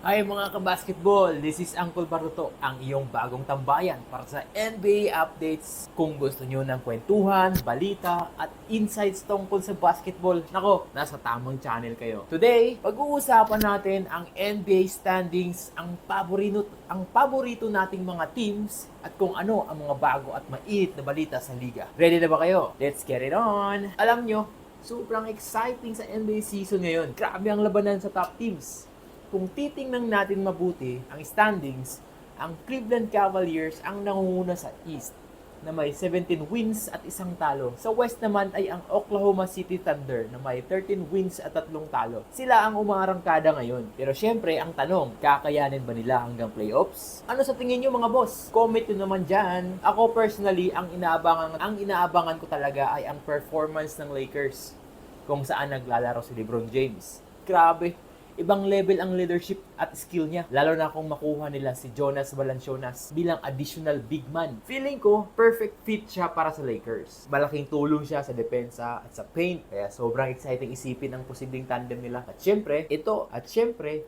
Hi mga kabasketball, this is Uncle Bartoto, ang iyong bagong tambayan para sa NBA updates. Kung gusto nyo ng kwentuhan, balita, at insights tungkol sa basketball, nako, nasa tamang channel kayo. Today, pag-uusapan natin ang NBA standings, ang paborito nating mga teams, at kung ano ang mga bago at mainit na balita sa liga. Ready na ba kayo? Let's get it on! Alam nyo, sobrang exciting sa NBA season ngayon. Grabe ang labanan sa top teams. Kung titingnan natin mabuti ang standings, ang Cleveland Cavaliers ang nangunguna sa East na may 17 wins at isang talo. Sa West naman ay ang Oklahoma City Thunder na may 13 wins at 3 talo. Sila ang umarangkada ngayon. Pero syempre, ang tanong, kakayanin ba nila hanggang playoffs? Ano sa tingin nyo mga boss? Comment nyo naman dyan. Ako personally, ang inaabangan ko talaga ay ang performance ng Lakers kung saan naglalaro si LeBron James. Grabe, ibang level ang leadership at skill niya. Lalo na kung makuha nila si Jonas Valanciunas bilang additional big man. Feeling ko, perfect fit siya para sa Lakers. Malaking tulong siya sa depensa at sa paint. Kaya sobrang exciting isipin ang posibleng tandem nila. At syempre,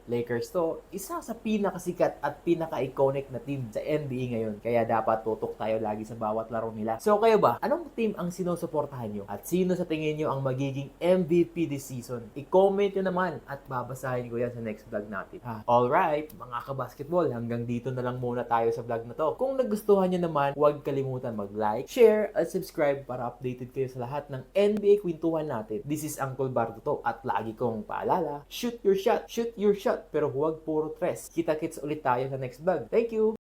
Lakers to, isa sa pinakasikat at pinaka-iconic na team sa NBA ngayon. Kaya dapat tutok tayo lagi sa bawat laro nila. So kayo ba, anong team ang sinusuportahan nyo? At sino sa tingin nyo ang magiging MVP this season? I-comment nyo naman at babasahin ko yan sa next vlog natin. Alright, mga kabasketball, hanggang dito na lang muna tayo sa vlog na to. Kung nagustuhan nyo naman, huwag kalimutan mag-like, share, at subscribe para updated kayo sa lahat ng NBA kwentuhan natin. This is Uncle Bartoto at lagi kong paalala, shoot your shot, pero huwag puro tres. Kita-kits ulit tayo sa next vlog. Thank you!